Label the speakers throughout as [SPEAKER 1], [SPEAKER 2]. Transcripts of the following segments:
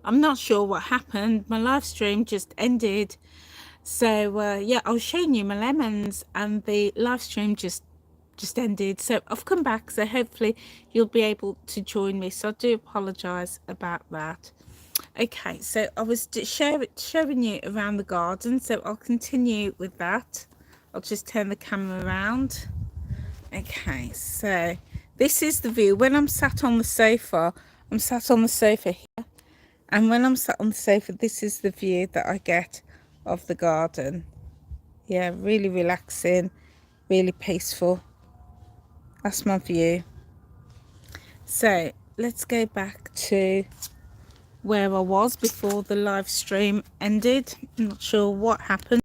[SPEAKER 1] I'm not sure what happened. My live stream just ended. So yeah, I was showing you my lemons and the live stream just ended. So I've come back, so hopefully you'll be able to join me. So I do apologize about that. Okay, so I was showing you around the garden, so I'll continue with that. I'll just turn the camera around. Okay, so this is the view. When I'm sat on the sofa, I'm sat on the sofa here. And when I'm sat on the sofa, this is the view that I get of the garden. Yeah, really relaxing, really peaceful. That's my view. So let's go back to where I was before the live stream ended. I'm not sure what happened,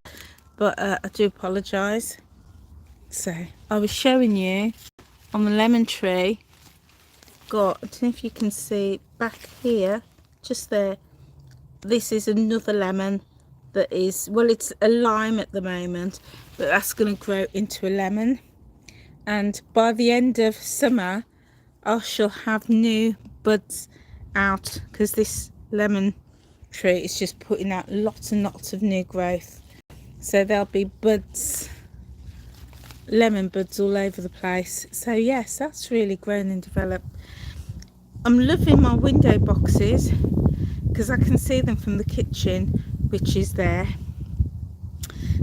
[SPEAKER 1] but I do apologise. So I was showing you on the lemon tree. I don't know if you can see back here, just there. This is another lemon that is, well, it's a lime at the moment, but that's going to grow into a lemon. And by the end of summer, I shall have new buds out, because this lemon tree is just putting out lots and lots of new growth. So there'll be buds, lemon buds all over the place. So yes, that's really grown and developed. I'm loving my window boxes because I can see them from the kitchen, which is there.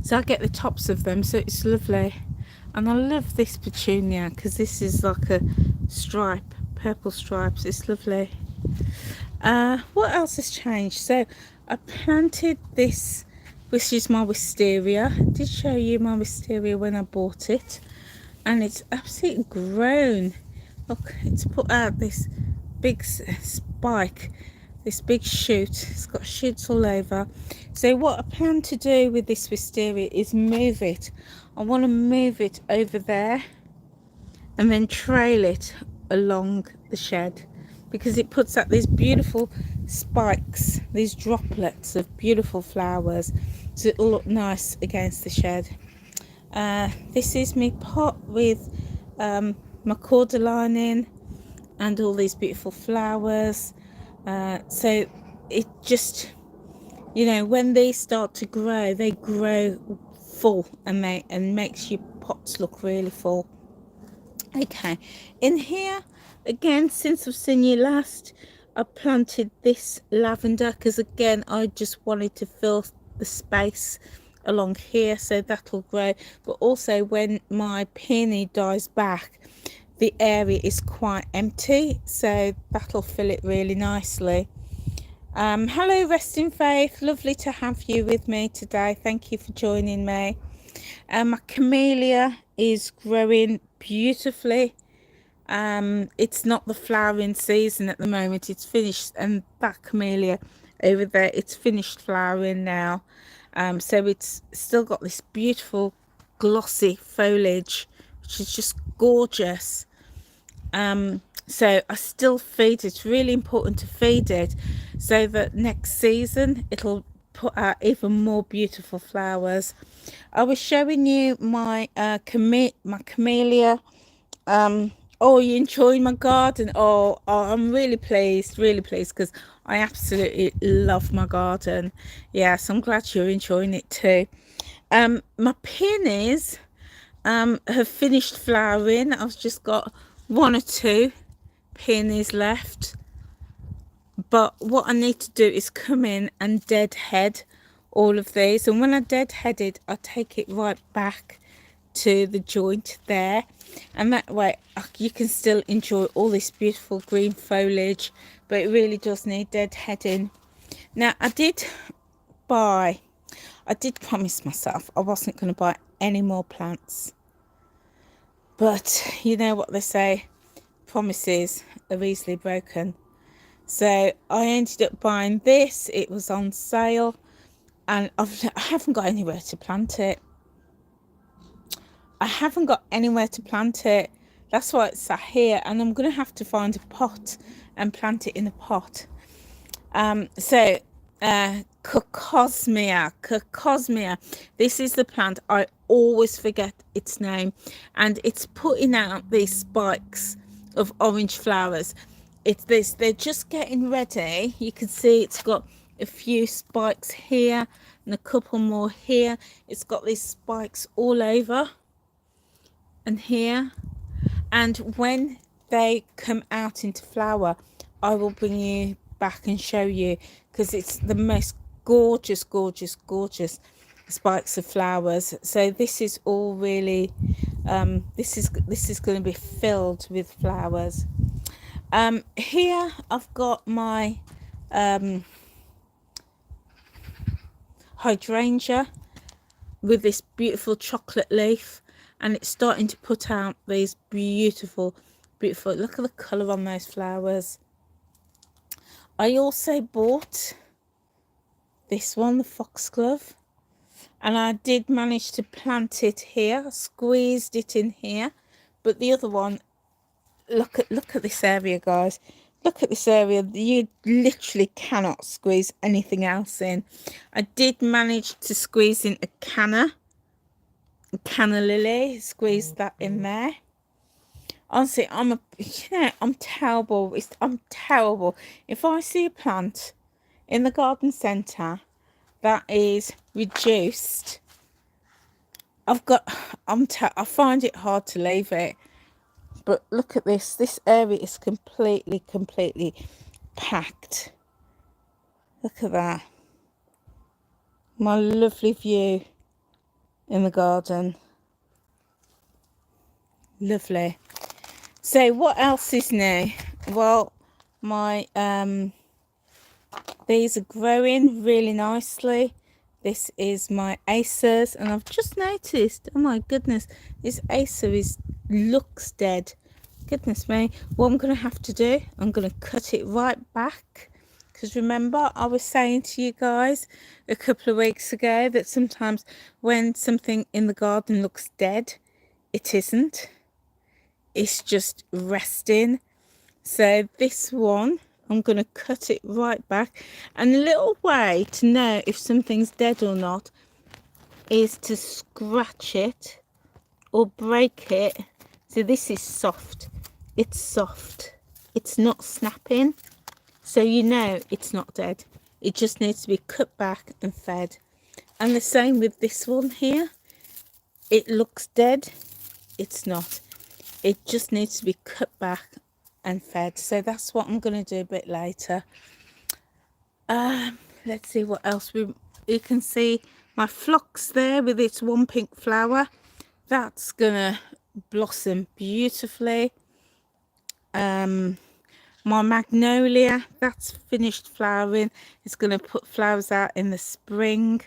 [SPEAKER 1] So I get the tops of them, so it's lovely. And I love this petunia because this is like a stripe, purple stripes. It's lovely. What else has changed? So I planted this, which is my wisteria. I did show you my wisteria when I bought it, and it's absolutely grown. Look, it's put out this big spike, this big shoot. It's got shoots all over. So what I plan to do with this wisteria is move it. I want to move it over there and then trail it along the shed, because it puts out these beautiful spikes, these droplets of beautiful flowers, so it'll look nice against the shed. This is my pot with my cordyline in and all these beautiful flowers. So it just, you know, when they start to grow, they grow full and makes your pots look really full. Okay, in here again, since I've seen you last, I planted this lavender because again I just wanted to fill the space along here, so that'll grow. But also when my peony dies back, the area is quite empty, so that'll fill it really nicely. Hello Rest in Faith, lovely to have you with me today. Thank you for joining me. My camellia is growing beautifully. It's not the flowering season at the moment, it's finished, and that camellia over there, it's finished flowering now. So it's still got this beautiful glossy foliage, which is just gorgeous. So I still feed it. It's really important to feed it so that next season it'll put out even more beautiful flowers. I was showing you my camellia. Oh, you enjoying my garden? I'm really pleased, because I absolutely love my garden. Yes, I'm glad you're enjoying it too. My peonies have finished flowering. I've just got one or two peonies left, but what I need to do is come in and deadhead all of these, and when I deadhead it, I take it right back to the joint there, and that way you can still enjoy all this beautiful green foliage, but it really does need deadheading. Now I did promise myself I wasn't going to buy any more plants, but you know what they say, promises are easily broken. So I ended up buying this. It was on sale, and I haven't got anywhere to plant it. That's why it's sat here, and I'm going to have to find a pot and plant it in a pot. Cocosmia. This is the plant. I always forget its name, and it's putting out these spikes of orange flowers. it's this, they're just getting ready. You can see it's got a few spikes here and a couple more here. It's got these spikes all over and here, and when they come out into flower, I will bring you back and show you, because it's the most gorgeous spikes of flowers. So this is all really this is going to be filled with flowers. Here I've got my hydrangea with this beautiful chocolate leaf, and it's starting to put out these beautiful, look at the colour on those flowers. I also bought this one, the foxglove, and I did manage to plant it here. I squeezed it in here, but the other one, look at this area, guys. Look at this area. You literally cannot squeeze anything else in. I did manage to squeeze in a canna lily, squeeze that in there. Honestly, I'm terrible. I'm terrible. If I see a plant in the garden centre that is reduced, I find it hard to leave it. But look at this. This area is completely packed. Look at that. My lovely view in the garden. Lovely. So what else is new? Well, my these are growing really nicely. This is my acers, and I've just noticed, oh my goodness, this acer looks dead. Goodness me. What I'm going to have to do, I'm going to cut it right back, because remember I was saying to you guys a couple of weeks ago that sometimes when something in the garden looks dead, it isn't. It's just resting. So this one, I'm going to cut it right back. And a little way to know if something's dead or not is to scratch it or break it. So this is soft. It's soft. It's not snapping. So you know it's not dead. It just needs to be cut back and fed. And the same with this one here. It looks dead. It's not. It just needs to be cut back and fed. So that's what I'm going to do a bit later. Let's see what else. You can see my phlox there with its one pink flower. That's going to blossom beautifully. My magnolia, that's finished flowering. It's going to put flowers out in the spring.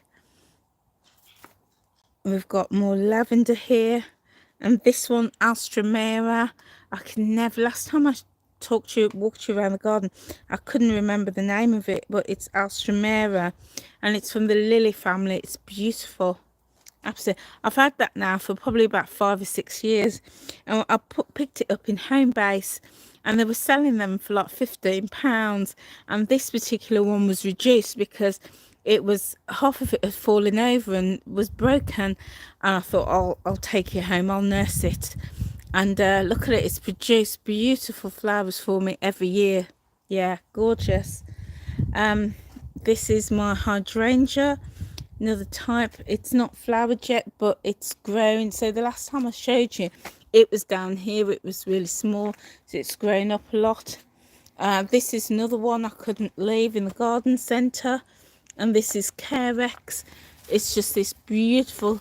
[SPEAKER 1] We've got more lavender here. And this one, Alstromera, I can never, last time I walked you around the garden, I couldn't remember the name of it, but it's Alstromera, and it's from the lily family. It's beautiful. Absolutely. I've had that now for probably about 5 or 6 years, and I picked it up in Home Base, and they were selling them for like £15, and this particular one was reduced because it was, half of it had fallen over and was broken, and I thought, I'll take it home, I'll nurse it. And look at it, it's produced beautiful flowers for me every year. Yeah, gorgeous. This is my hydrangea, another type. It's not flowered yet, but it's growing. So the last time I showed you, it was down here, it was really small, so it's grown up a lot. This is another one I couldn't leave in the garden centre, and this is Carex. It's just this beautiful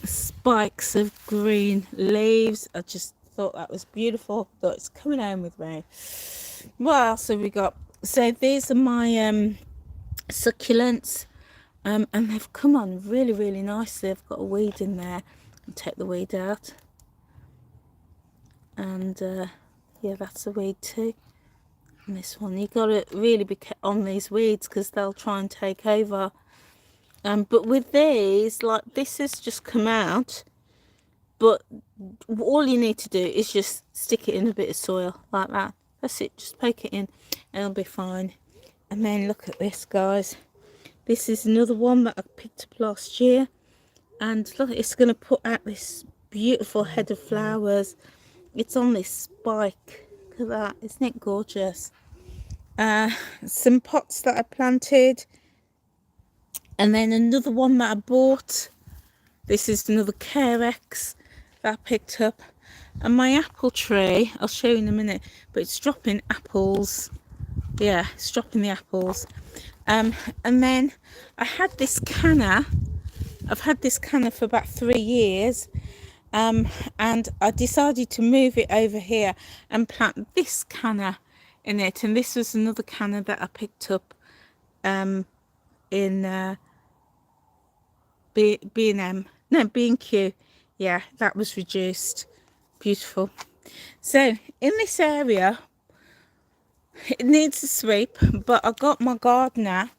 [SPEAKER 1] spikes of green leaves. I just thought that was beautiful. Thought it's coming home with me. What else have we got? So these are my succulents, and they've come on really nicely. I've got a weed in there. I'll take the weed out, and yeah, that's the weed too. And this one, you got to really be on these weeds because they'll try and take over. But with these, like, this has just come out, but all you need to do is just stick it in a bit of soil like that. That's it. Just poke it in and it'll be fine. And then look at this, guys. This is another one that I picked up last year, and look, it's going to put out this beautiful head of flowers. It's on this spike. look at that. Isn't it gorgeous? Some pots that I planted, and then another one that I bought. This is another Carex that I picked up. And my apple tree, I'll show you in a minute, but it's dropping apples. Yeah, it's dropping the apples. And then I had this canna. I've had this canna for about 3 years. And I decided to move it over here and plant this canna in it. And this was another canna that I picked up in B&M. No, B&Q. Yeah, that was reduced. Beautiful. So in this area, it needs a sweep, but I got my gardener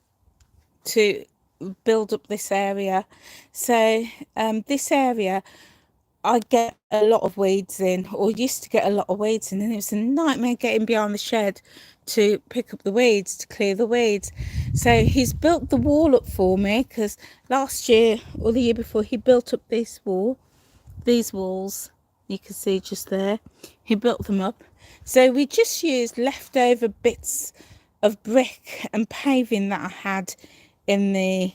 [SPEAKER 1] to build up this area. So this area, I get a lot of weeds in, or used to get a lot of weeds in, and it was a nightmare getting behind the shed to pick up the weeds, to clear the weeds. So he's built the wall up for me, because last year or the year before he built up this wall, these walls you can see just there. He built them up. So we just used leftover bits of brick and paving that I had in the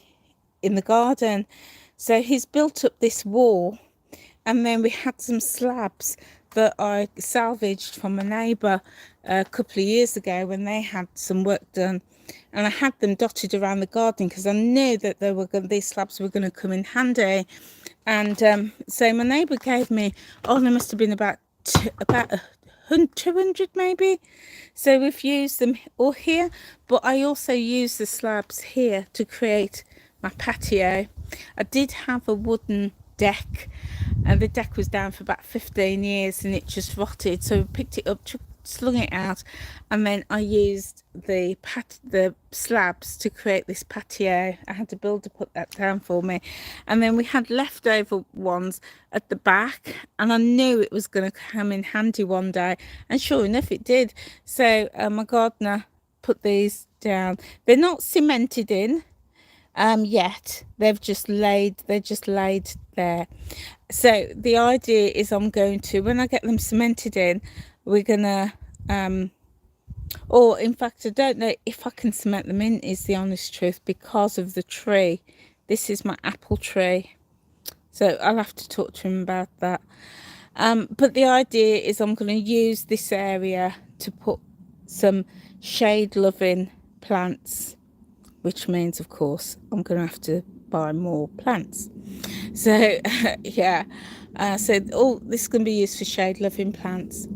[SPEAKER 1] garden. So he's built up this wall, and then we had some slabs that I salvaged from a neighbour a couple of years ago when they had some work done, and I had them dotted around the garden because I knew that these slabs were going to come in handy. And so my neighbour gave me, there must have been about 200 maybe. So we've used them all here, but I also use the slabs here to create my patio. I did have a wooden deck, and the deck was down for about 15 years and it just rotted, so we picked it up, slung it out, and then I used the slabs to create this patio. I had to build to put that down for me, and then we had leftover ones at the back, and I knew it was going to come in handy one day, and sure enough it did. So my gardener put these down. They're not cemented in yet. They're just laid there. So the idea is I'm going to, when I get them cemented in, we're gonna or in fact I don't know if I can cement them in, is the honest truth, because of the tree. This is my apple tree, so I'll have to talk to him about that. But the idea is I'm going to use this area to put some shade loving plants, which means of course I'm going to have to buy more plants. So yeah, so all this can be used for shade loving plants.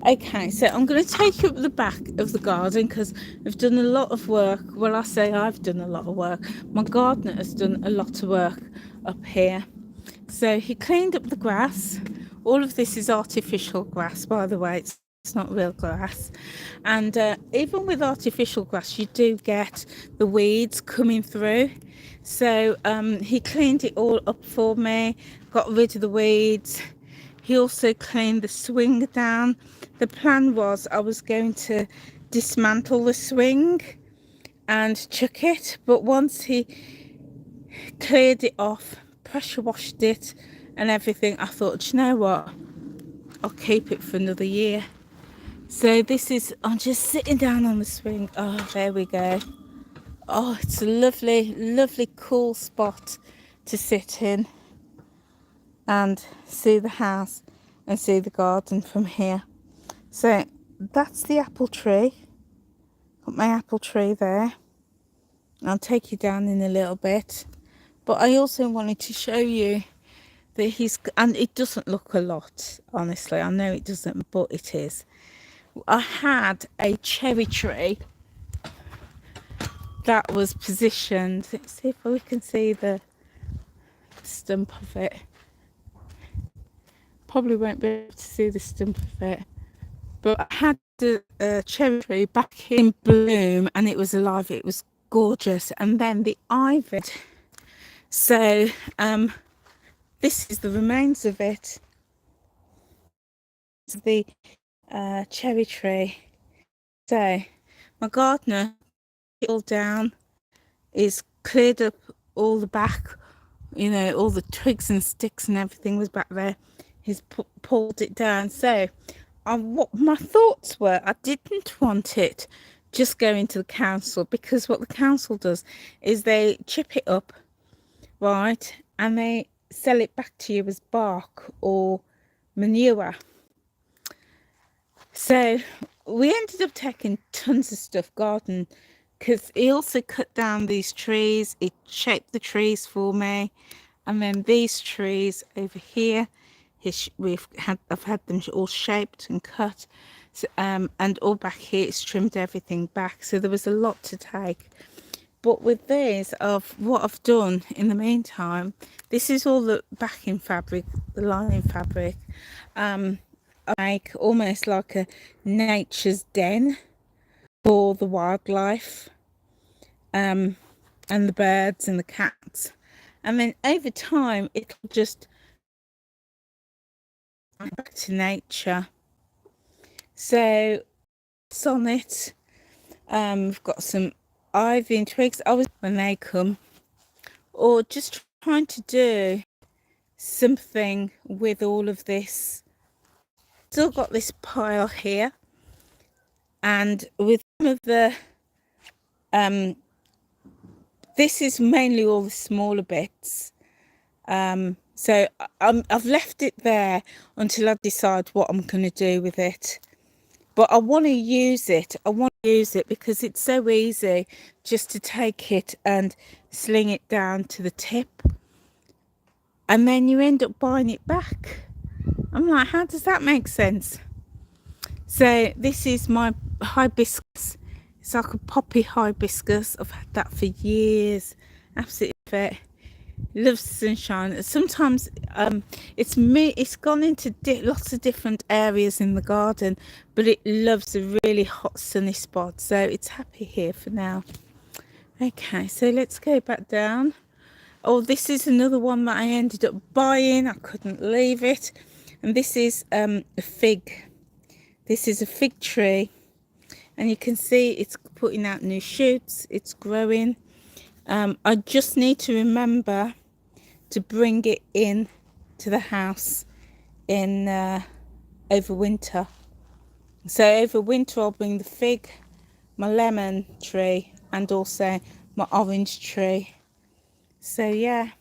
[SPEAKER 1] Okay, so I'm going to take you up the back of the garden because I've done a lot of work. Well, I say I've done a lot of work. My gardener has done a lot of work up here. So he cleaned up the grass. All of this is artificial grass, by the way. It's not real grass. And even with artificial grass, you do get the weeds coming through. So he cleaned it all up for me, got rid of the weeds. He also cleaned the swing down. The plan was I was going to dismantle the swing and chuck it, but once he cleared it off, pressure washed it and everything, I thought, you know what, I'll keep it for another year. So this is, I'm just sitting down on the swing. Oh, there we go. Oh, it's a lovely, lovely, cool spot to sit in and see the house and see the garden from here. So that's the apple tree. Got my apple tree there. I'll take you down in a little bit. But I also wanted to show you that and it doesn't look a lot, honestly. I know it doesn't, but it is. I had a cherry tree that was positioned. Let's see if we can see the stump of it. Probably won't be able to see the stump of it. But I had a cherry tree back in bloom and it was alive. It was gorgeous. And then the ivy. So this is the remains of it. It's the cherry tree. So my gardener it all down, is cleared up all the back, you know, all the twigs and sticks and everything was back there. He's pulled it down. So what my thoughts were, I didn't want it just going to the council, because what the council does is they chip it up, right, and they sell it back to you as bark or manure. So we ended up taking tons of stuff garden, because he also cut down these trees. He shaped the trees for me, and then these trees over here, I've had them all shaped and cut, so, and all back here it's trimmed everything back. So there was a lot to take. But with this, of what I've done in the meantime, this is all the backing fabric, the lining fabric. I make almost like a nature's den for the wildlife, and the birds and the cats. And then over time, it'll just back to nature. So it's on it. We've got some ivy and twigs. When they come, or just trying to do something with all of this. Still got this pile here, and with some of the this is mainly all the smaller bits. So I've left it there until I decide what I'm going to do with it. But I want to use it. I want to use it because it's so easy just to take it and sling it down to the tip. And then you end up buying it back. I'm like, how does that make sense? So this is my hibiscus. It's like a poppy hibiscus. I've had that for years. Absolutely fit. Loves the sunshine. Sometimes it's gone into lots of different areas in the garden, but it loves a really hot sunny spot, so it's happy here for now. Okay, so let's go back down. Oh, this is another one that I ended up buying. I couldn't leave it. And this is a fig. This is a fig tree, and you can see it's putting out new shoots. It's growing. I just need to remember to bring it in to the house in over winter. So over winter I'll bring the fig, my lemon tree, and also my orange tree. So yeah.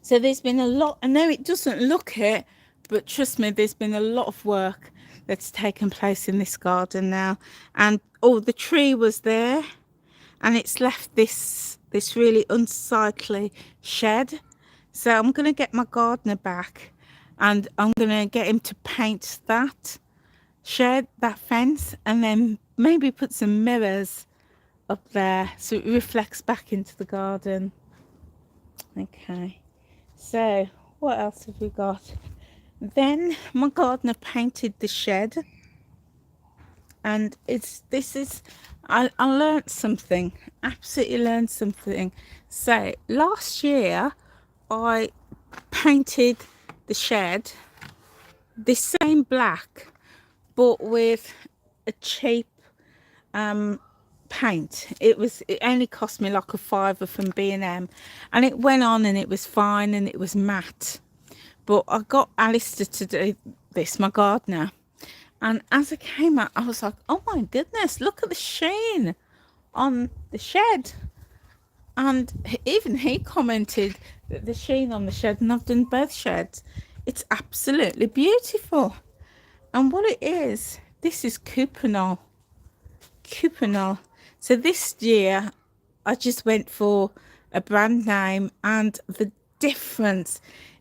[SPEAKER 1] So there's been a lot. I know it doesn't look it, but trust me, there's been a lot of work that's taken place in this garden now. And the tree was there, and it's left this really unsightly shed. So I'm going to get my gardener back, and I'm going to get him to paint that shed, that fence, and then maybe put some mirrors up there so it reflects back into the garden. Okay, so what else have we got? Then my gardener painted the shed, and I learned something, absolutely learned something. So last year I painted the shed the same black, but with a cheap paint. It only cost me like a £5 from B&M, and it went on and it was fine and it was matte. But I got Alistair to do this, my gardener, and as it came out I was like, oh my goodness, look at the sheen on the shed. And even he commented that the sheen on the shed, and I've done both sheds, it's absolutely beautiful. And what it is, this is Cuprinol. So this year I just went for a brand name, and the difference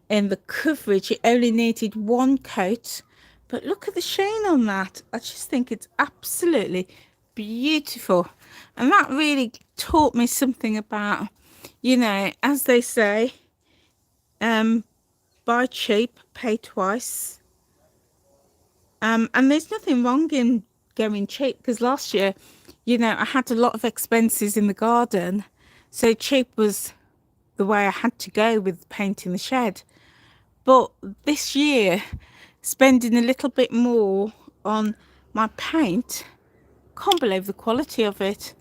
[SPEAKER 1] in the coverage, it only needed one coat, but look at the sheen on that. I just think it's absolutely beautiful. And that really taught me something about, as they say, buy cheap, pay twice. And there's nothing wrong in going cheap, because last year, I had a lot of expenses in the garden, so cheap was the way I had to go with painting the shed. But this year, spending a little bit more on my paint, can't believe the quality of it.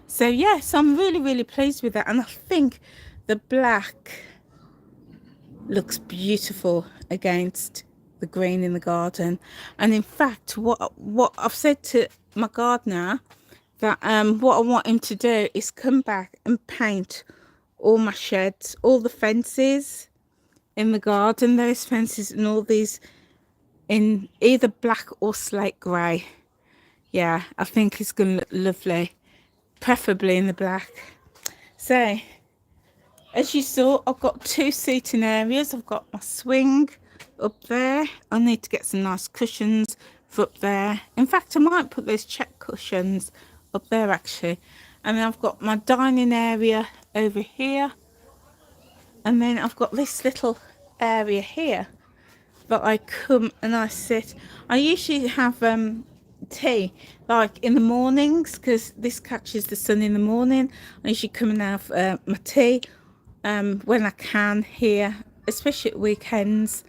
[SPEAKER 1] So yes, I'm really, really pleased with that. And I think the black looks beautiful against the green in the garden. And in fact, what I've said to my gardener, that what I want him to do is come back and paint all my sheds, all the fences in the garden, those fences and all these in either black or slate grey. Yeah, I think it's going to look lovely, preferably in the black. So, as you saw, I've got 2 seating areas. I've got my swing up there. I need to get some nice cushions for up there. In fact, I might put those check cushions up there actually. And then I've got my dining area over here. And then I've got this little area here that I come and I sit. I usually have tea like in the mornings because this catches the sun in the morning. I usually come and have my tea when I can here, especially at weekends.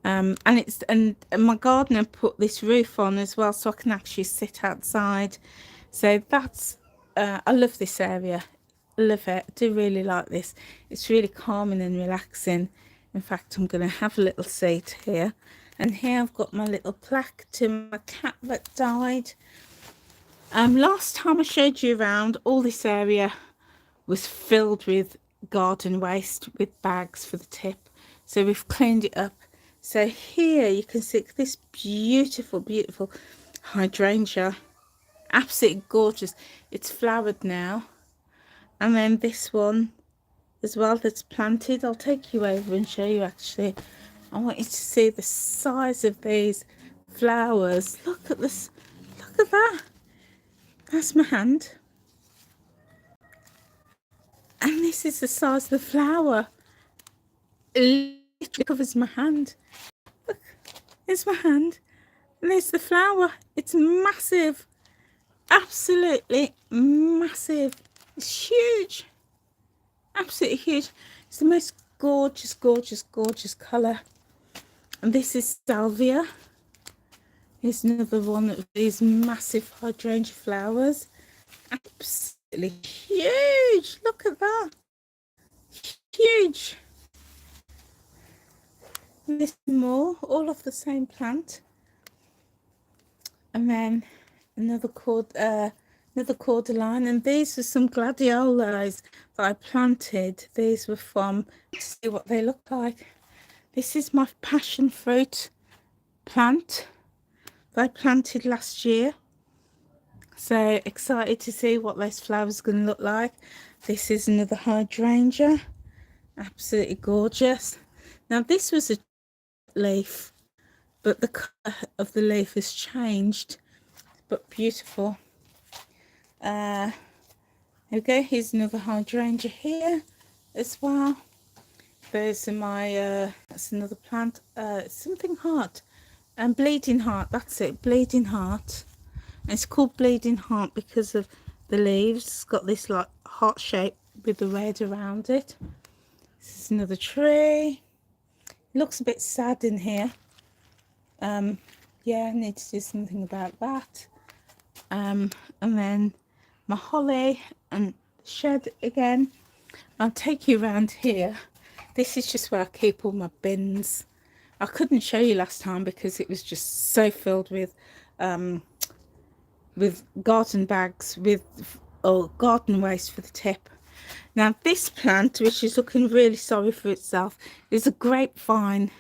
[SPEAKER 1] And my gardener put this roof on as well, so I can actually sit outside. So that's I love this area. I love it. I do really like this. It's really calming and relaxing. In fact, I'm going to have a little seat here. And here I've got my little plaque to my cat that died. Last time I showed you around, all this area was filled with garden waste with bags for the tip. So we've cleaned it up. So here you can see this beautiful, beautiful hydrangea. Absolutely gorgeous. It's flowered now. And then this one as well that's planted. I'll take you over and show you actually. I want you to see the size of these flowers. Look at this. Look at that. That's my hand. And this is the size of the flower. It literally covers my hand. Look, there's my hand. And there's the flower. It's massive. Absolutely massive. It's huge. Absolutely huge. It's the most gorgeous, gorgeous, gorgeous colour. And this is salvia. Here's another one of these massive hydrangea flowers. Absolutely huge. Look at that. Huge. And this more, all of the same plant. And then another cordyline, and these are some gladiolis that I planted. These were from, to see what they look like. This is my passion fruit plant that I planted last year. So excited to see what those flowers are going to look like. This is another hydrangea. Absolutely gorgeous. Now this was a leaf, but the colour of the leaf has changed, but beautiful. There we go. Here's another hydrangea here as well. Those are my that's another plant, something heart, and bleeding heart. That's it, bleeding heart. And it's called bleeding heart because of the leaves. It's got this like heart shape with the red around it. This is another tree. It looks a bit sad in here. Yeah, I need to do something about that. And then my holly and shed again. I'll take you around here. This is just where I keep all my bins. I couldn't show you last time because it was just so filled with garden bags with garden waste for the tip. Now this plant, which is looking really sorry for itself, is a grapevine.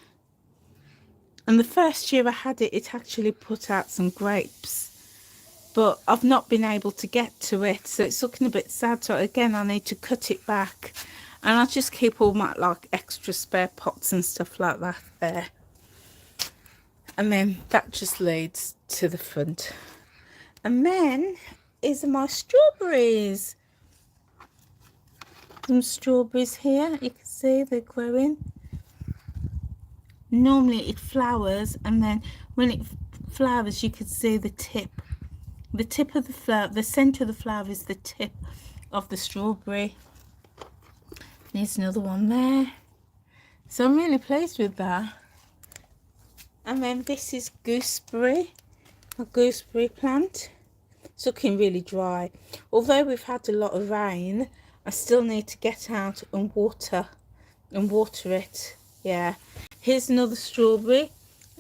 [SPEAKER 1] And the first year I had it, it actually put out some grapes. But I've not been able to get to it, so it's looking a bit sad. So again, I need to cut it back. And I'll just keep all my like extra spare pots and stuff like that there. And then that just leads to the front. And then is my strawberries. Some strawberries here. You can see they're growing. Normally it flowers, and then when it flowers, you can see the tip. The tip of the flower, the centre of the flower is the tip of the strawberry. There's another one there. So I'm really pleased with that. And then this is gooseberry, a gooseberry plant. It's looking really dry. Although we've had a lot of rain, I still need to get out and water it. Yeah. Here's another strawberry.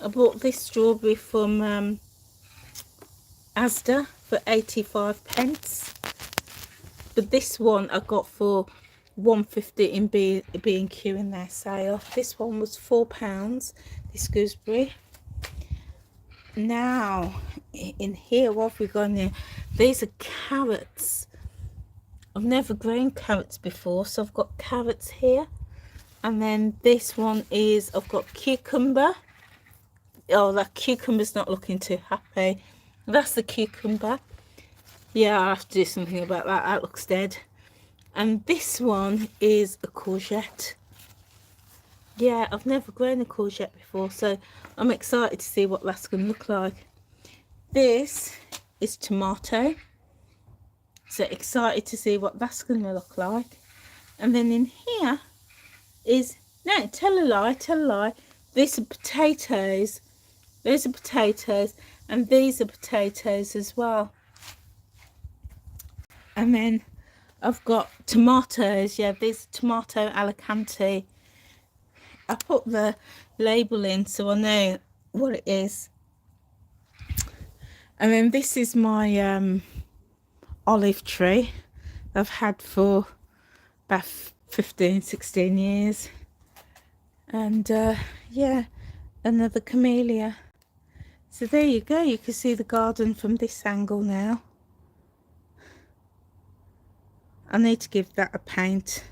[SPEAKER 1] I bought this strawberry from Asda for 85 pence. But this one I got for 150 in B&Q in their sale. This one was £4, this gooseberry. Now, in here, what have we got in here? These are carrots. I've never grown carrots before, so I've got carrots here. And then this one is, I've got cucumber. Oh, that cucumber's not looking too happy. That's the cucumber. Yeah, I'll have to do something about that. That looks dead. And this one is a courgette. Yeah, I've never grown a courgette before, so I'm excited to see what that's going to look like. This is tomato. So excited to see what that's going to look like. And then in here is, no, tell a lie. These are potatoes. Those are potatoes. And these are potatoes as well. And then I've got tomatoes. Yeah, these are tomato Alicante. I put the label in so I know what it is. And then this is my olive tree I've had for about 15, 16 years. And yeah, another camellia. So there you go. You can see the garden from this angle now. I need to give that a paint.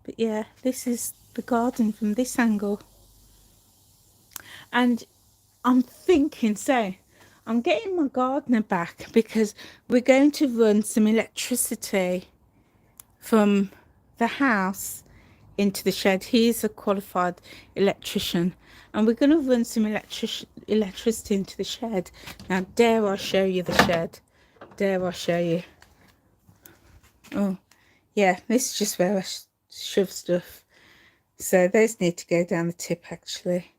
[SPEAKER 1] But yeah, this is the garden from this angle. And I'm thinking, so I'm getting my gardener back because we're going to run some electricity from the house into the shed. He's a qualified electrician, and we're going to run some electricity into the shed. Now, dare I show you the shed? Dare I show you? Oh, yeah, this is just where I shove stuff. So those need to go down the tip, actually.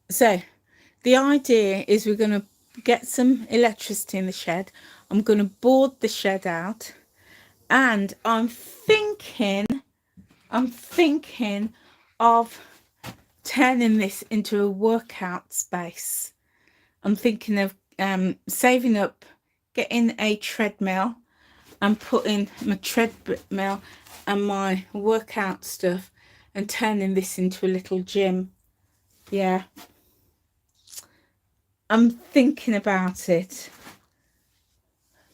[SPEAKER 1] So the idea is we're going to get some electricity in the shed. I'm going to board the shed out, and I'm thinking of turning this into a workout space. I'm thinking of saving up, getting a treadmill and putting my treadmill and my workout stuff and turning this into a little gym. Yeah, I'm thinking about it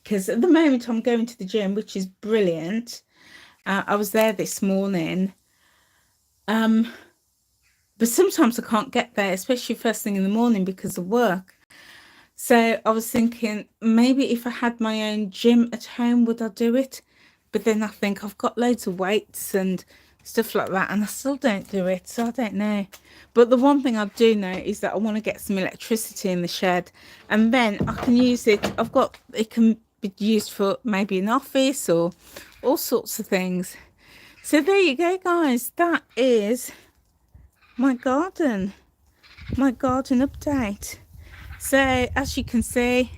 [SPEAKER 1] because at the moment I'm going to the gym, which is brilliant. I was there this morning, but sometimes I can't get there, especially first thing in the morning because of work. So I was thinking maybe if I had my own gym at home, would I do it? But then I think I've got loads of weights and stuff like that, and I still don't do it, so I don't know. But the one thing I do know is that I want to get some electricity in the shed, and then I can use it. It can be used for maybe an office or all sorts of things. So there you go, guys. That is my garden update. So as you can see,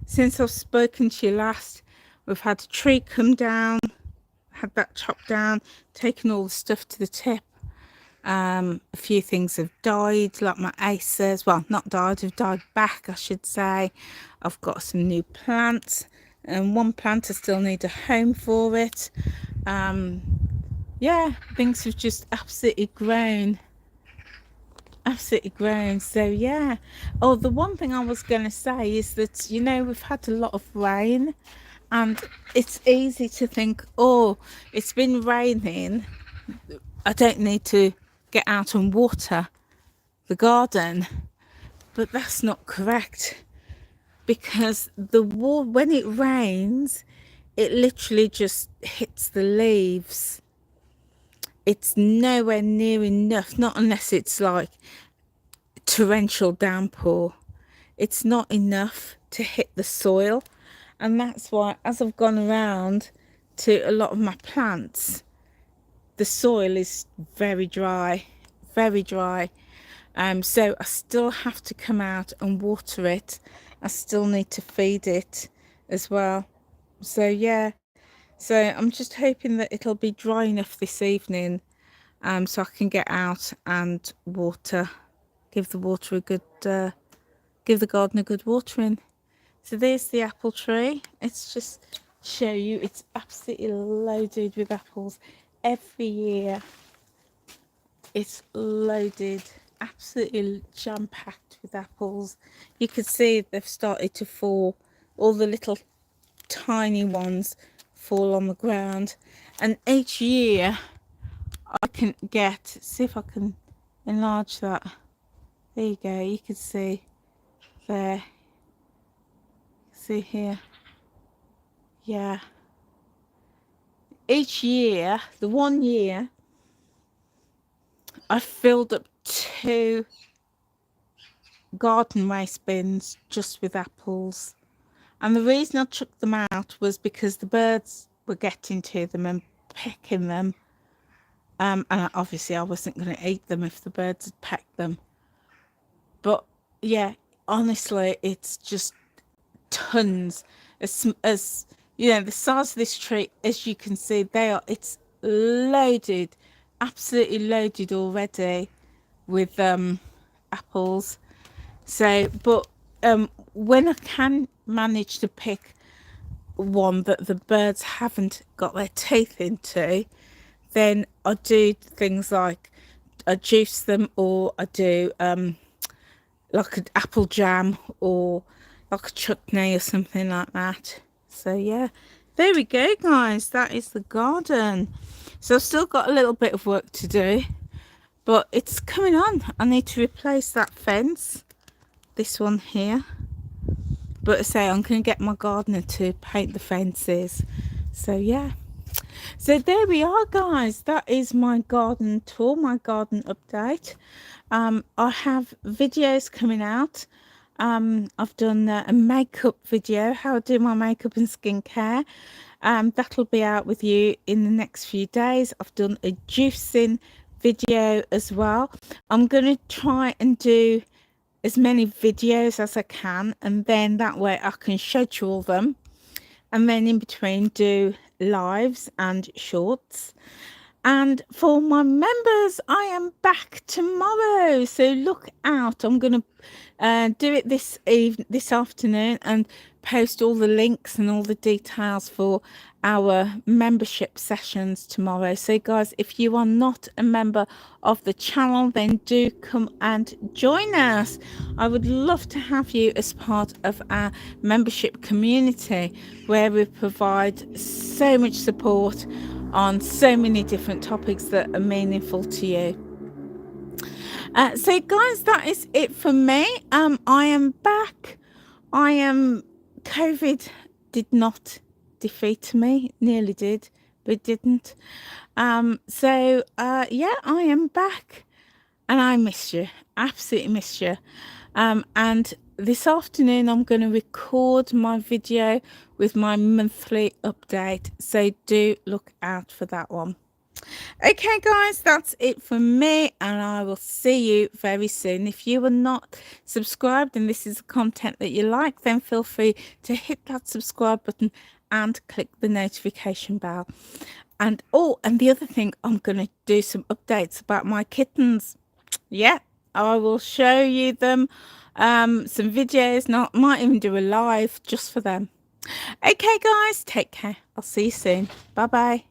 [SPEAKER 1] since I've spoken to you last, we've had a tree come down, had that chopped down, taken all the stuff to the tip. A few things have died, like my acers. Well, not died, have died back, I should say. I've got some new plants, and one plant I still need a home for it. Yeah, things have just absolutely grown. So yeah. Oh, the one thing I was going to say is that, you know, we've had a lot of rain, and it's easy to think, oh, it's been raining, I don't need to get out and water the garden. But that's not correct, because when it rains, it literally just hits the leaves. It's nowhere near enough, not unless it's like torrential downpour. It's not enough to hit the soil, and that's why, as I've gone around to a lot of my plants, the soil is very dry. So I still have to come out and water it. I still need to feed it as well. So yeah, So I'm just hoping that it'll be dry enough this evening, so I can get out and water, give the water a good, give the garden a good watering. So there's the apple tree. It's just show you, it's absolutely loaded with apples. Every year it's loaded, absolutely jam-packed with apples. You can see they've started to fall, all the little tiny ones fall on the ground, and each year I can get, see if I can enlarge that. There you go, you can see there, see here, yeah. Each year, the one year I filled up 2 garden waste bins just with apples. And the reason I took them out was because the birds were getting to them and pecking them. And obviously I wasn't going to eat them if the birds had pecked them. But yeah, honestly, it's just tons. As you know, the size of this tree, as you can see, it's loaded, absolutely loaded already with apples. So, but when I can manage to pick one that the birds haven't got their teeth into, then I do things like I juice them, or I do like an apple jam, or like a chutney or something like that. So yeah, there we go, guys. That is the garden. So I've still got a little bit of work to do, but it's coming on. I need to replace that fence, this one here. But I say I'm going to get my gardener to paint the fences. So yeah. So there we are, guys. That is my garden tour, my garden update. I have videos coming out. I've done a makeup video, how I do my makeup and skincare. That'll be out with you in the next few days. I've done a juicing video as well. I'm going to try and do as many videos as I can, and then that way I can schedule them, and then in between do lives and shorts. And for my members, I am back tomorrow, so look out. I'm going to do it this afternoon and post all the links and all the details for our membership sessions tomorrow. So guys, if you are not a member of the channel, then do come and join us. I would love to have you as part of our membership community, where we provide so much support on so many different topics that are meaningful to you. So guys, that is it for me. I am back. COVID did not defeat me. Nearly did, but didn't. So yeah, I am back, and I missed you. Absolutely missed you. And this afternoon I'm going to record my video with my monthly update, so do look out for that one. Okay guys, that's it for me, and I will see you very soon. If you are not subscribed and this is the content that you like, then feel free to hit that subscribe button and click the notification bell. And and the other thing, I'm going to do some updates about my kittens. Yeah, I will show you them, some videos, might even do a live just for them. Okay guys, take care. I'll see you soon. Bye bye.